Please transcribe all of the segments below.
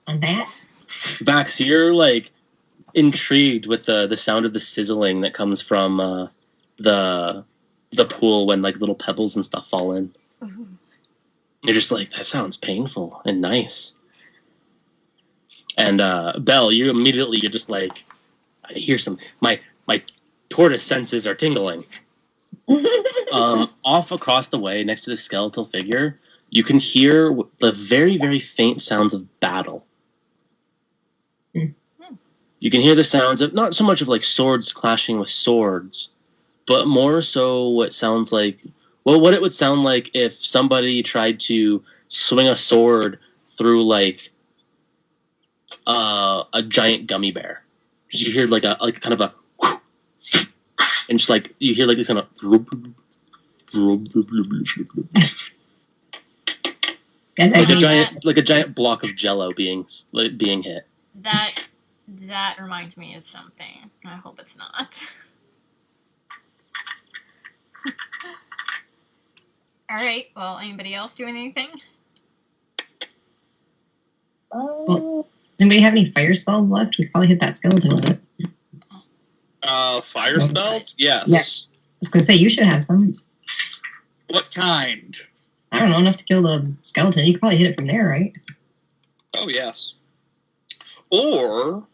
on that. Vax, you're like intrigued with the sound of the sizzling that comes from the pool when like little pebbles and stuff fall in. Ooh. You're just like, that sounds painful and nice. And Belle, you're just like, I hear some my tortoise senses are tingling. Off across the way, next to the skeletal figure, you can hear the very, very faint sounds of battle. You can hear the sounds of not so much of like swords clashing with swords, but more so what sounds like, well, what it would sound like if somebody tried to swing a sword through like a giant gummy bear. You hear like a kind of a, and just like you hear like this kind of like a giant block of Jello being hit. That reminds me of something. I hope it's not. All right. Well, anybody else doing anything? Well, does anybody have any fire spells left? We could probably hit that skeleton with it. Fire spells? Yes. Yeah. I was gonna say you should have some. What kind? I don't know, enough to kill the skeleton. You could probably hit it from there, right? Oh, yes. Or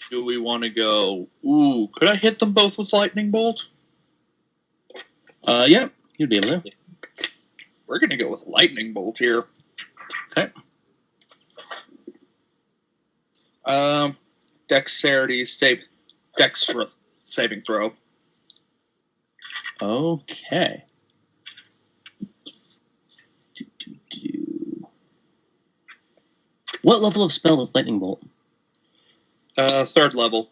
do we want to go, ooh, could I hit them both with lightning bolt? Yeah, you'd be able to. We're going to go with lightning bolt here. Okay. Dexterity saving throw. Okay. What level of spell is lightning bolt? 3rd level.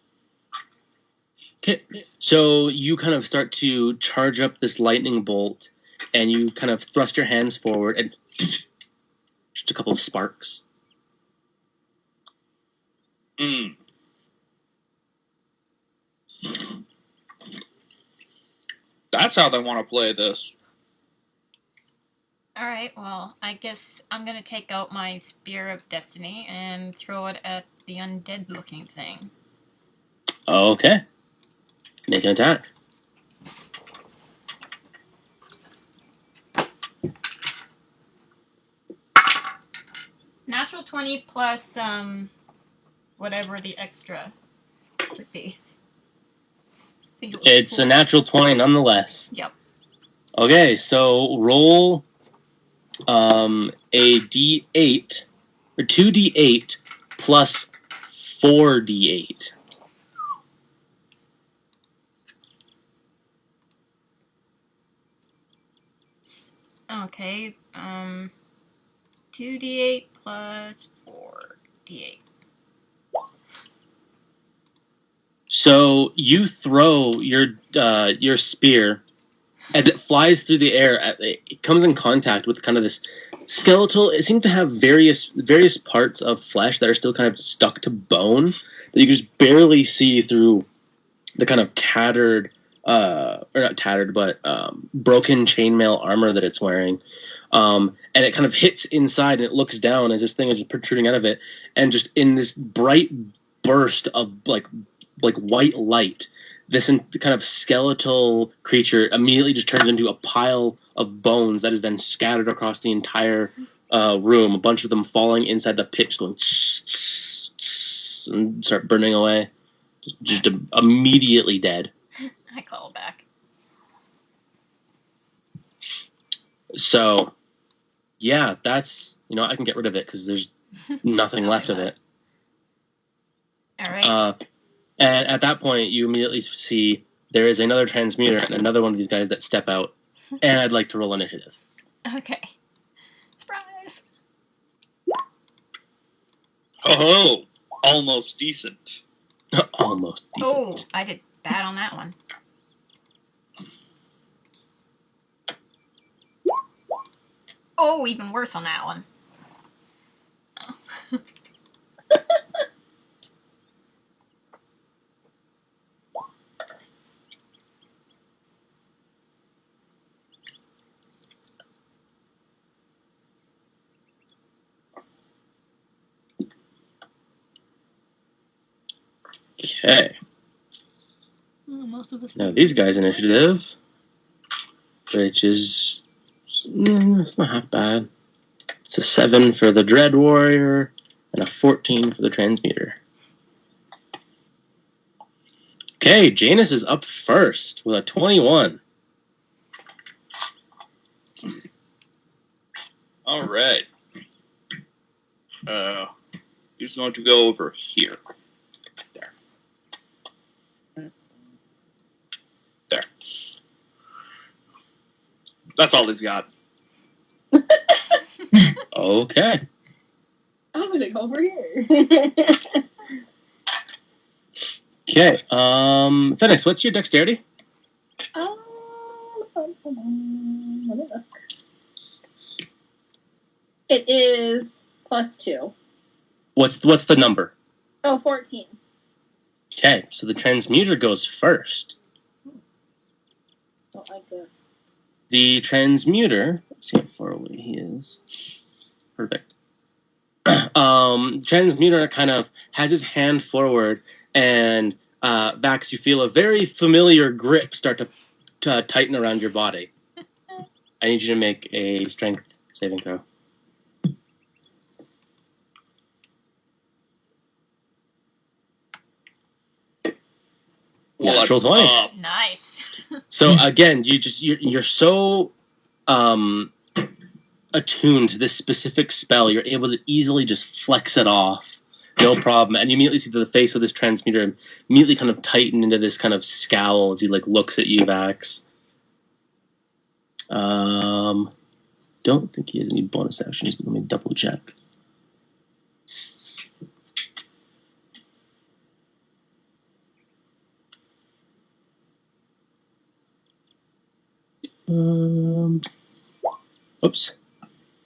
Okay. So you kind of start to charge up this lightning bolt, and you kind of thrust your hands forward, and just a couple of sparks. That's how they want to play this. All right. Well, I guess I'm gonna take out my Spear of Destiny and throw it at the undead-looking thing. Okay. Make an attack. Natural 20 plus whatever the extra would be. It's 4. A natural 20 nonetheless. Yep. Okay, so roll a d8 or 2d8 plus 4d8. Okay, 2d8 plus 4d8. So you throw your spear as it flies through the air. It comes in contact with kind of this skeletal. It seems to have various parts of flesh that are still kind of stuck to bone that you can just barely see through the kind of tattered, or not tattered, but broken chainmail armor that it's wearing. And it kind of hits inside, and it looks down as this thing is just protruding out of it, and just in this bright burst of like white light, this kind of skeletal creature immediately just turns into a pile of bones that is then scattered across the entire room. A bunch of them falling inside the pit, just going and start burning away. Just immediately dead. I call back. So, yeah, that's, I can get rid of it because there's nothing left of it. All right. And at that point, you immediately see there is another transmuter and another one of these guys that step out. And I'd like to roll initiative. Okay. Surprise! Oh, almost decent. Almost decent. Oh, I did bad on that one. Oh, even worse on that one. Oh. Okay. Most of us. Now these guys' initiative, which is it's not half bad. It's a 7 for the Dread Warrior and a 14 for the Transmuter. Okay, Janus is up first with a 21. All right. He's going to go over here. There. That's all he's got. Okay. I'm gonna go over here. Okay. Phoenix, what's your dexterity? Let me look. It is +2. What's the number? Oh, 14. Okay, so the Transmuter goes first. Don't like this. The Transmuter, let's see how far away he is. Perfect. Transmuter kind of has his hand forward, and Vax, you feel a very familiar grip start to tighten around your body. I need you to make a strength saving throw. Well, Natural 20. Nice. So again, you're so attuned to this specific spell, you're able to easily just flex it off, no problem. And you immediately see the face of this Transmuter immediately kind of tighten into this kind of scowl as he looks at you, Vax. Don't think he has any bonus actions, but let me double check. Oops.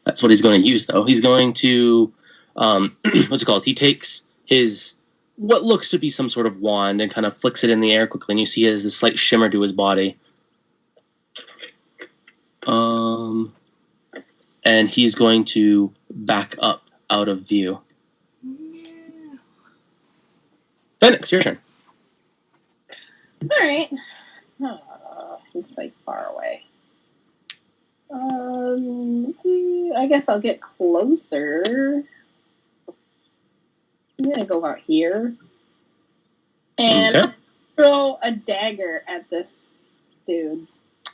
That's what he's going to use, though. He's going to, what's it called? He takes his, what looks to be some sort of wand and kind of flicks it in the air quickly, and you see he has this slight shimmer to his body. And he's going to back up out of view. Yeah. Phoenix, your turn. Alright. He's far away. I guess I'll get closer. I'm gonna go out here. And Okay. throw a dagger at this dude. I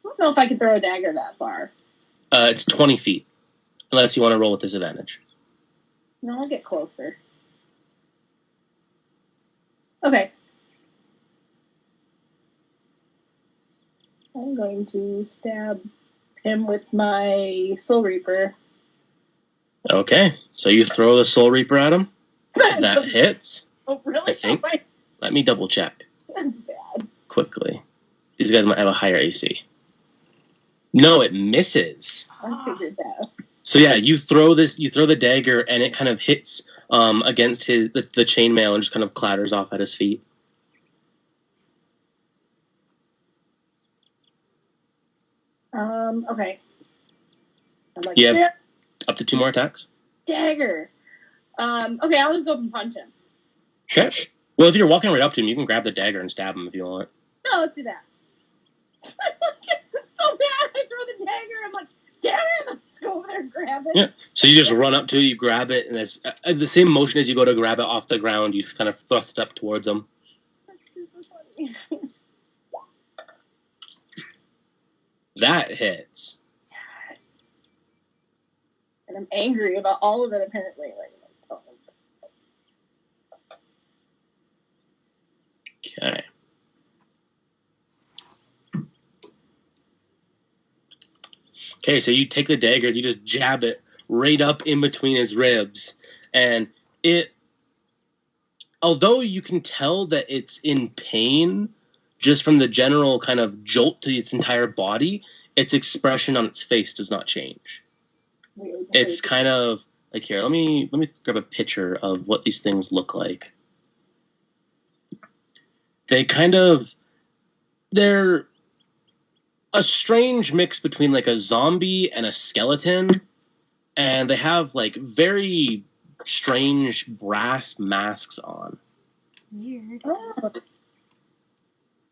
don't know if I can throw a dagger that far. It's 20 feet, unless you want to roll with disadvantage. No, I'll get closer. Okay. I'm going to stab him with my Soul Reaper. Okay, so you throw the Soul Reaper at him. That hits. Oh, really? I think. Oh, my- Let me double check That's bad. quickly. These guys might have a higher AC. No, it misses. I figured that. So yeah, you throw the dagger, and it kind of hits against the chainmail and just kind of clatters off at his feet. Okay. I'm like, You have "Yeah, up to 2 more attacks. dagger. Okay, I'll just go up and punch him. Okay. Well, if you're walking right up to him, you can grab the dagger and stab him if you want. No, let's do that. I get so bad. I throw the dagger. I'm like, damn it. Let's go over there and grab it. Yeah. So you just run up to it, you grab it, and it's the same motion as you go to grab it off the ground. You kind of thrust it up towards him. That's super funny. That hits. And I'm angry about all of it, apparently. Okay. Okay, so you take the dagger, you just jab it right up in between his ribs, and it, although you can tell that it's in pain, just from the general kind of jolt to its entire body, its expression on its face does not change. It's kind of like, here, let me grab a picture of what these things look like. They're a strange mix between like a zombie and a skeleton, and they have like very strange brass masks on. Weird. Oh.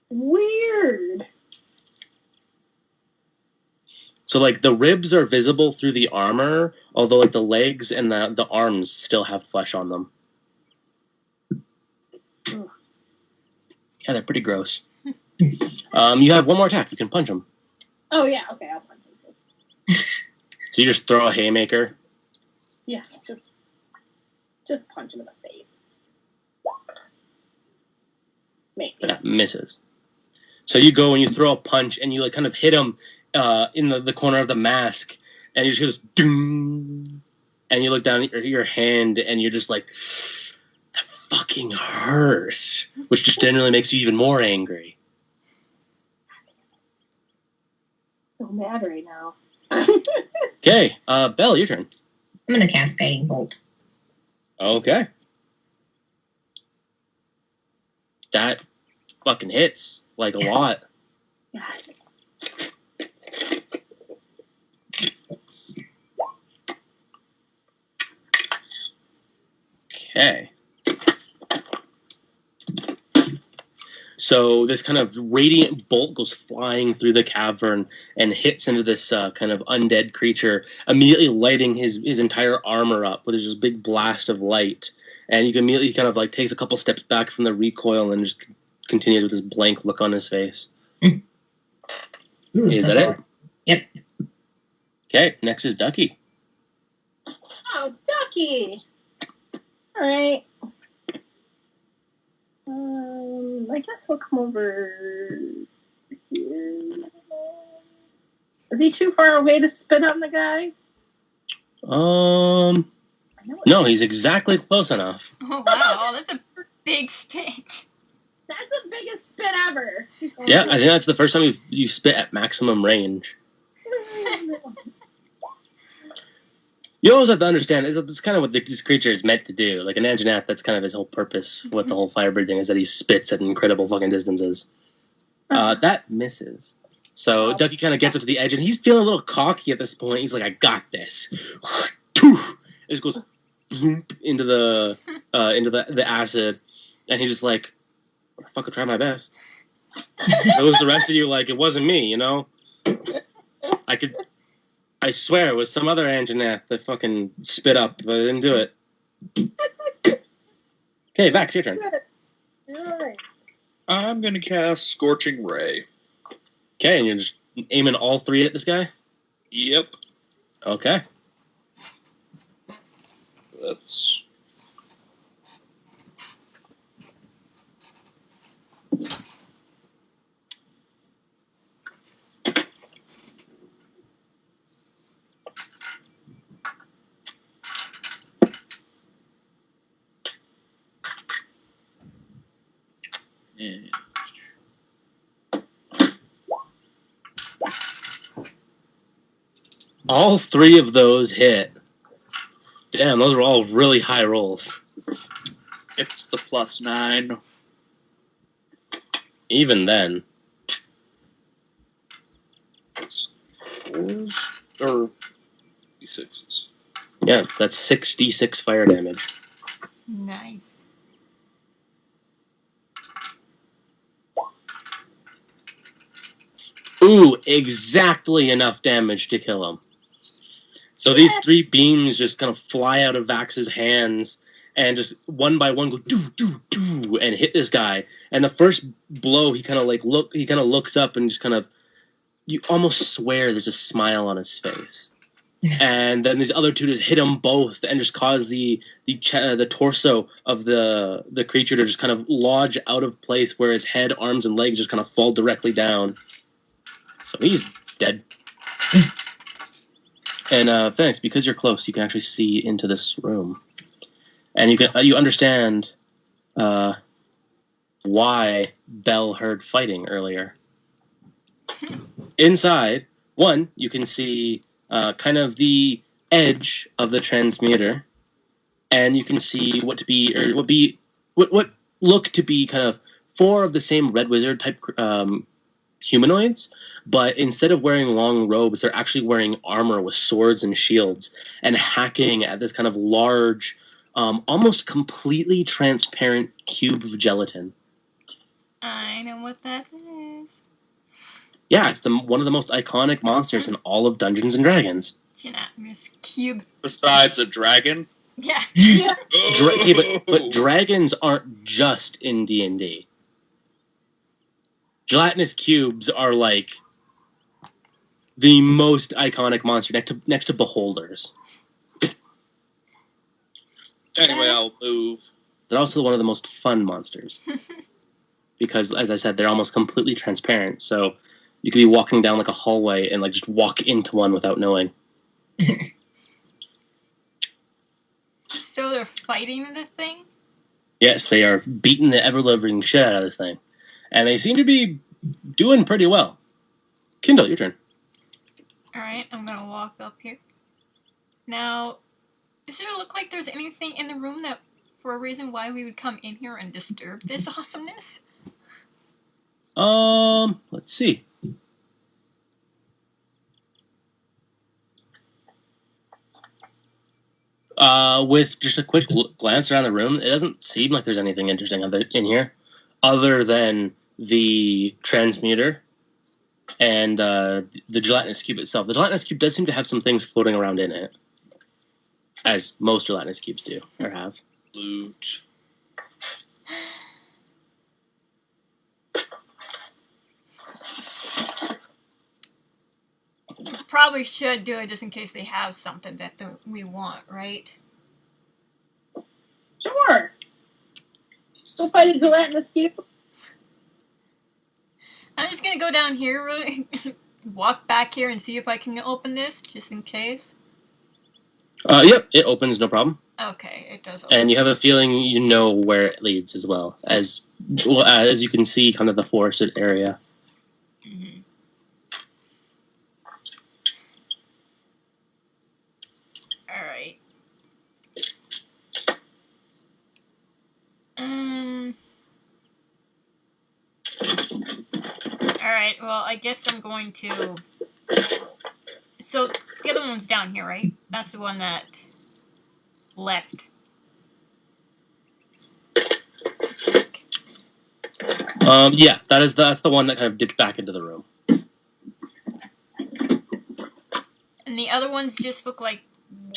Weird. So like the ribs are visible through the armor, although like the legs and the arms still have flesh on them. Ugh. Yeah, they're pretty gross. You have one more attack. You can punch him. Oh yeah, okay, I'll punch him. So you just throw a haymaker. Yeah, just punch him in the face. Maybe. That misses. So you go and you throw a punch and you like kind of hit him in the corner of the mask, and he just goes doom, and you look down at your hand and you're just like, that fucking hurts, which just generally makes you even more angry. So mad right now. Okay, Belle, your turn. I'm gonna cast Guiding Bolt. Okay. That fucking hits like a lot. Yes. Okay. So this kind of radiant bolt goes flying through the cavern and hits into this kind of undead creature, immediately lighting his entire armor up with this big blast of light. And you can immediately kind of like takes a couple steps back from the recoil and just continues with this blank look on his face. Ooh, Is that it? Yep. Okay, next is Ducky. Oh, Ducky. All right. I guess we'll come over here. Is he too far away to spit on the guy? No, he's exactly close enough. Oh wow, that's a big spit. That's the biggest spit ever. Yeah, I think that's the first time you spit at maximum range. You always have to understand, it's kind of what this creature is meant to do. Like an Anjanath, that's kind of his whole purpose with the whole Firebird thing, is that he spits at incredible fucking distances. That misses. So Ducky kind of gets up to the edge, and he's feeling a little cocky at this point. He's like, I got this. It just goes into the acid, and he's just like, fuck, I'll try my best. It was the rest of you like, it wasn't me, you know? I swear it was some other Anjanath that fucking spit up, but I didn't do it. Okay, Vax, your turn. I'm gonna cast Scorching Ray. Okay, and you're just aiming all three at this guy? Yep. Okay. That's... And All three of those hit. Damn, those were all really high rolls. it's the +9. Even then. Fours or D6s. Yeah, that's 6d6 fire damage. Nice. Ooh, exactly enough damage to kill him. So these three beams just kind of fly out of Vax's hands and just one by one go doo doo doo and hit this guy. And the first blow, he kind of looks up and just kind of, you almost swear there's a smile on his face. And then these other two just hit him both and just cause the torso of the creature to just kind of lodge out of place where his head, arms, and legs just kind of fall directly down. So he's dead. And Phoenix, because you're close, you can actually see into this room, and you understand why Belle heard fighting earlier. Inside, you can see kind of the edge of the transmuter, and you can see what look to be kind of four of the same Red Wizard type humanoids, but instead of wearing long robes, they're actually wearing armor with swords and shields and hacking at this kind of large almost completely transparent cube of gelatin. I know what that is. Yeah, it's one of the most iconic monsters in all of Dungeons and Dragons. Gelatinous cube. Besides a dragon. Yeah. Yeah. But dragons aren't just in D&D. Gelatinous cubes are like the most iconic monster next to beholders. Anyway, I'll move. They're also one of the most fun monsters. Because, as I said, they're almost completely transparent. So you could be walking down like a hallway and like just walk into one without knowing. So they're fighting the thing? Yes, they are beating the ever-living shit out of this thing. And they seem to be doing pretty well. Kindle, your turn. Alright, I'm gonna walk up here. Now, does it look like there's anything in the room that, for a reason why we would come in here and disturb this awesomeness? Let's see. With just a quick glance around the room, it doesn't seem like there's anything interesting in here, other than the transmuter and the gelatinous cube itself. The gelatinous cube does seem to have some things floating around in it, as most gelatinous cubes do, or have. Loot. Probably should do it just in case they have something that we want, right? Sure. Go fight a gelatinous cube. I'm just gonna go down here, really, walk back here and see if I can open this, just in case. Yep, it opens, no problem. Okay, it does open. And you have a feeling you know where it leads as well as you can see kind of the forested area. Mm-hmm. Alright. Alright, well, I guess I'm going to... So, the other one's down here, right? That's the one that left. Yeah, that's the one that kind of dipped back into the room. And the other ones just look like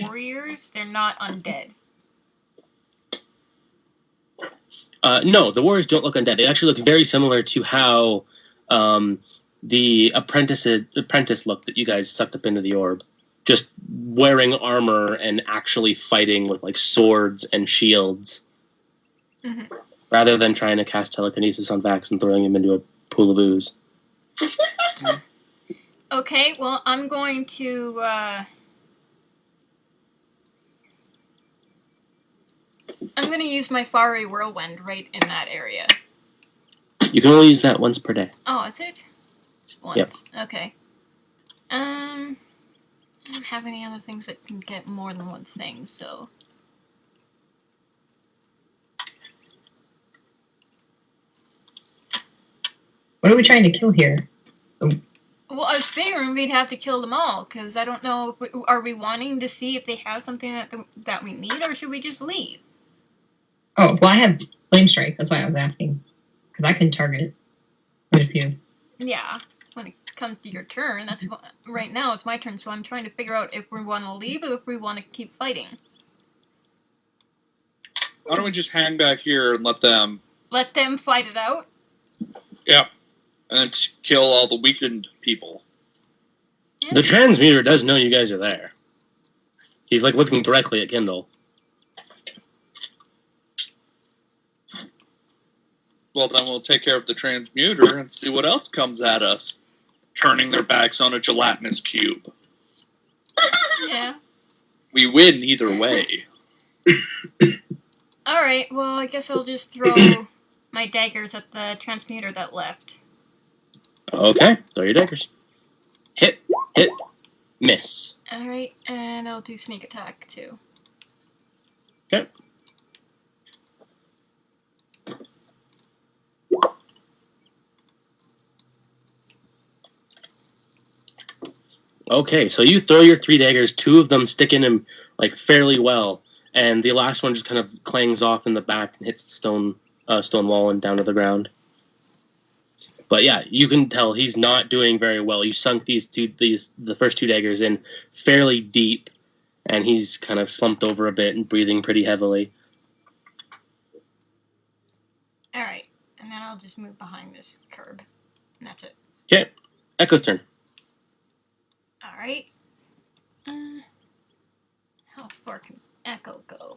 warriors. They're not undead. No, the warriors don't look undead. They actually look very similar to how the apprentice look that you guys sucked up into the orb. Just wearing armor and actually fighting with like swords and shields. Mm-hmm. Rather than trying to cast telekinesis on Vax and throwing him into a pool of ooze. Okay, well, I'm going to, I'm going to use my Fiery Whirlwind right in that area. You can only use that once per day. Oh, is it? Once. Yep. Okay. I don't have any other things that can get more than one thing, so... What are we trying to kill here? Well, I was figuring we'd have to kill them all, because I don't know, are we wanting to see if they have something that we need, or should we just leave? Oh, well, I have Flame Strike. That's why I was asking. Because I can target quite a few. Yeah, when it comes to your turn, right now it's my turn, so I'm trying to figure out if we want to leave or if we want to keep fighting. Why don't we just hang back here and let them... Let them fight it out? Yeah. And then kill all the weakened people. Yeah. The transmuter does know you guys are there. He's like looking directly at Kindle. Well, then we'll take care of the transmuter and see what else comes at us. Turning their backs on a gelatinous cube. Yeah. We win either way. Alright, well, I guess I'll just throw my daggers at the transmuter that left. Okay, throw your daggers. Hit, miss. Alright, and I'll do sneak attack too. Okay. Okay, so you throw your 3 daggers, 2 of them stick in him like fairly well, and the last one just kind of clangs off in the back and hits the stone wall and down to the ground. But yeah, you can tell he's not doing very well. You sunk the first 2 daggers in fairly deep, and he's kind of slumped over a bit and breathing pretty heavily. All right, and then I'll just move behind this curb, and that's it. Okay, Echo's turn. All right. How far can Echo go?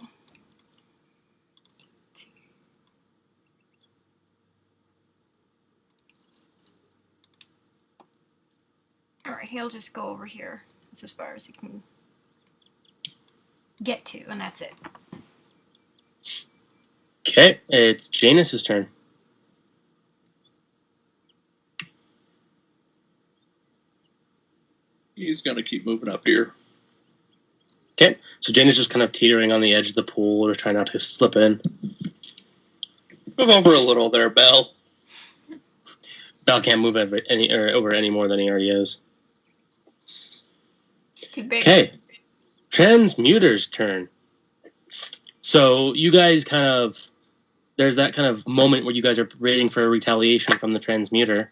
All right, he'll just go over here. That's as far as he can get to, and that's it. Okay, it's Janus's turn. He's going to keep moving up here. Okay, so Janus just kind of teetering on the edge of the pool or trying not to slip in. Move over a little there, Belle. Bell can't move over any more than he already is. It's too big. Okay, Transmuter's turn. So you guys there's that kind of moment where you guys are waiting for a retaliation from the Transmuter,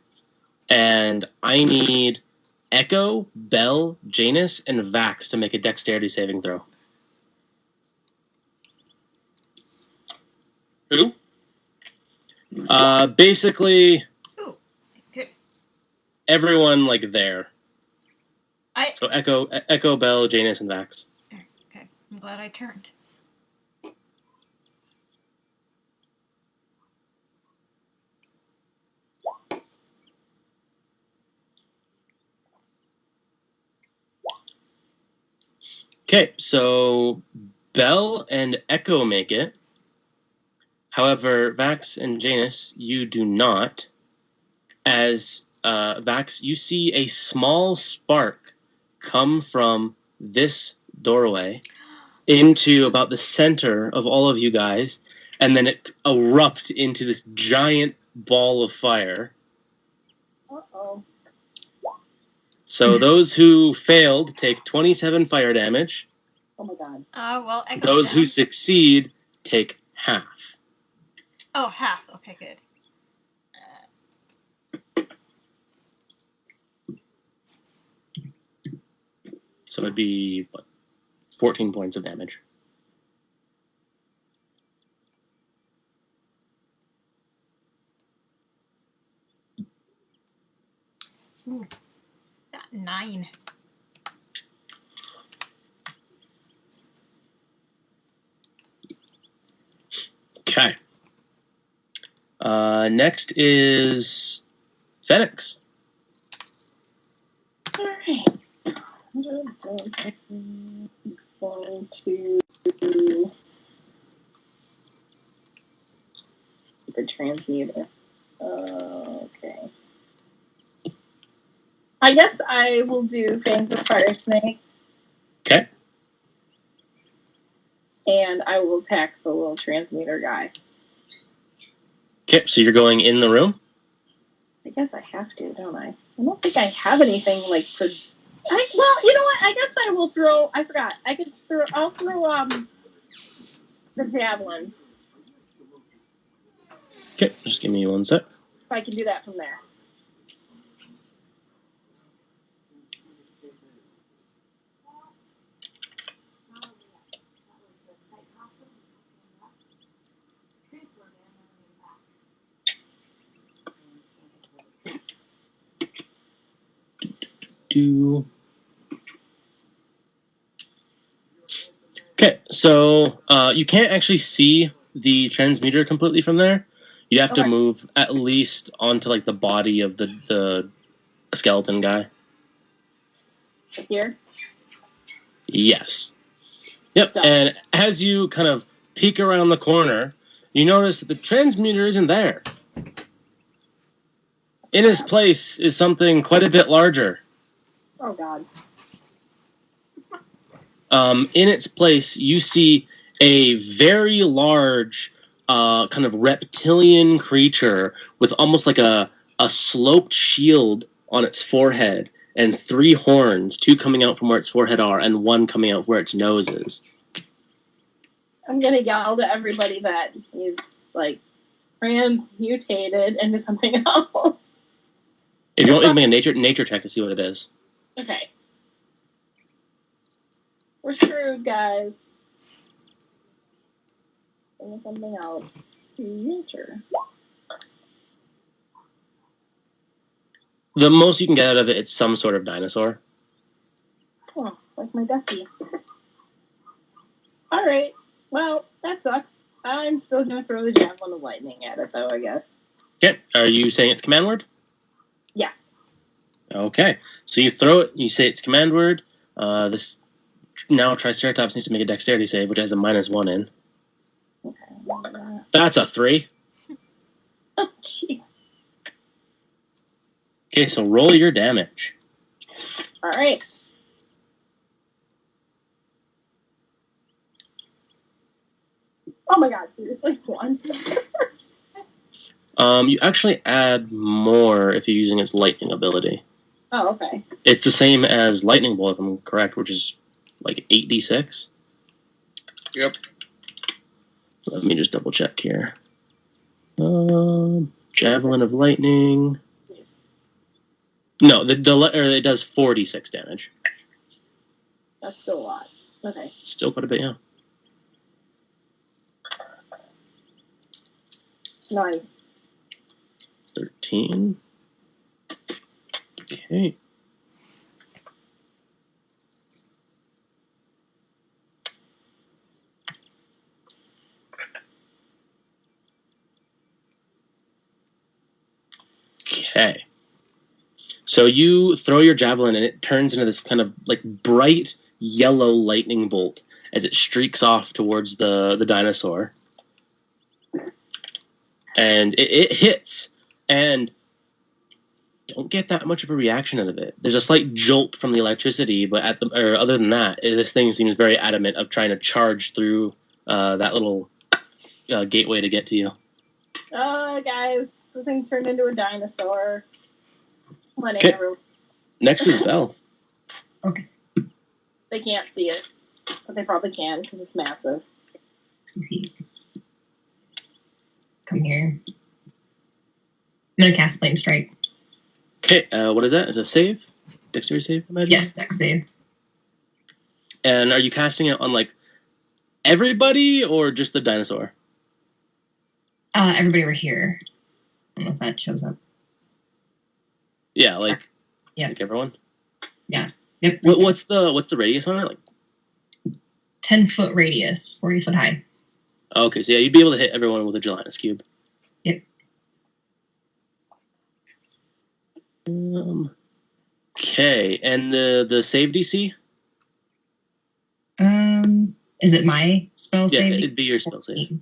and I need Echo, Bell, Janus, and Vax to make a dexterity saving throw. Who? Basically, Good. everyone like there. I So Echo, Bell, Janus, and Vax. okay. I'm glad I turned. Okay, so Bell and Echo make it. However, Vax and Janus, you do not. As Vax, you see a small spark come from this doorway into about the center of all of you guys, and then it erupt into this giant ball of fire. Uh-oh. So those who failed take 27 fire damage. Oh my god. Well, Echo. Those who succeed take half. Oh, half. Okay, good. So it'd be, 14 points of damage. Ooh, got 9. Okay. Next is Phoenix. Alright. I'm going to the transmuter. Okay. I guess I will do Fangs of Fire Snake, Okay. and I will attack the little transmuter guy. Okay, so you're going in the room? I guess I have to, don't I? I don't think I have anything like for. Well, you know what? I guess I will throw. I forgot. I'll throw the javelin. Okay, just give me one sec. If I can do that from there. Okay, so you can't actually see the transmuter completely from there. You have to Okay. move at least onto like the body of the skeleton guy. Here. Yes. Yep. Done. And as you kind of peek around the corner, you notice that the transmuter isn't there. In his place is something quite a bit larger. Oh god. In its place, you see a very large, kind of reptilian creature with almost like a sloped shield on its forehead and 3 horns, 2 coming out from where its forehead are and 1 coming out where its nose is. I'm gonna yell to everybody that he's like transmutated into something else. If you want, you can make a nature check to see what it is. Okay. We're screwed, guys. Think of something else. Nature. The most you can get out of it, it's some sort of dinosaur. Oh, like my ducky. Alright. Well, that sucks. I'm still gonna throw the javelin of lightning at it, though, I guess. Okay. Are you saying it's command word? Yes. Okay. So you throw it, you say it's command word. This now Triceratops needs to make a dexterity save, which has a -1 in. Okay. That's a 3. Oh, jeez. Okay, so roll your damage. Alright. Oh my god, seriously? 1? You actually add more if you're using its lightning ability. Oh, okay. It's the same as lightning bolt, if I'm correct, which is like 8d6. Yep. Let me just double check here. Javelin of lightning. No, it does 46 damage. That's still a lot. Okay. Still quite a bit, yeah. Nice. 13. Okay. Okay. So you throw your javelin and it turns into this kind of like bright yellow lightning bolt as it streaks off towards the dinosaur. And it hits and don't get that much of a reaction out of it. There's a slight jolt from the electricity, but other than that, this thing seems very adamant of trying to charge through that little gateway to get to you. Oh, guys, the thing turned into a dinosaur. Okay. Next is Belle. Okay. They can't see it, but they probably can because it's massive. 60 feet. Come here. I'm gonna cast Flame Strike. Okay, what is that? Is it a save? Dexterity save, I imagine? Yes, Dex save. And are you casting it on, like, everybody or just the dinosaur? Everybody over here. I don't know if that shows up. Yeah, like, Yeah. like everyone? Yeah. Yep. What's the radius on it? Like, 10-foot radius, 40 foot high. okay, so yeah, you'd be able to hit everyone with a gelatinous cube. Yep. Okay, and the save DC? Is it my spell Yeah, save? it'd be your spell save.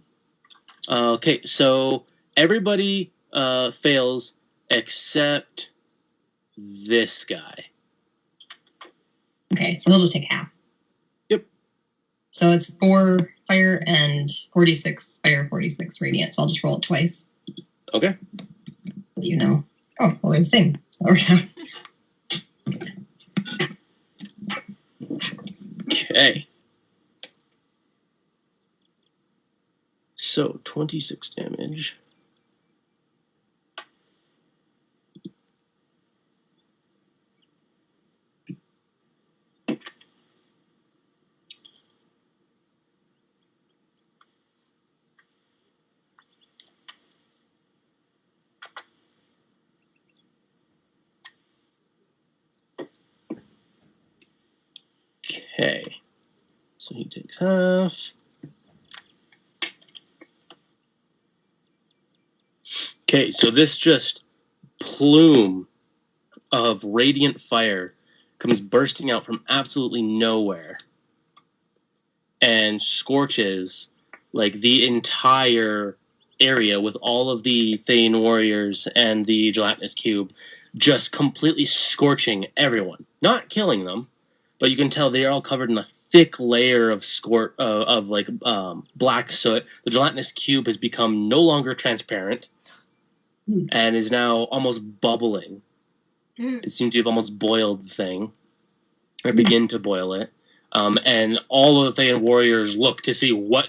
Okay, so everybody fails except this guy. Okay, so they'll just take half. Yep. So it's 4 fire and 46 fire, 46 radiant. So I'll just roll it twice. Okay. You know. Oh, well, they're the same. So that works out. Okay. So 26 damage. Okay. So he takes half. Okay, so this just plume of radiant fire comes bursting out from absolutely nowhere and scorches like the entire area with all of the Thane warriors and the gelatinous cube, just completely scorching everyone. Not killing them, but you can tell they are all covered in a thick layer of black soot. The gelatinous cube has become no longer transparent and is now almost bubbling. It seems to have almost boiled the thing, or begin to boil it. And all of the Thane warriors look to see what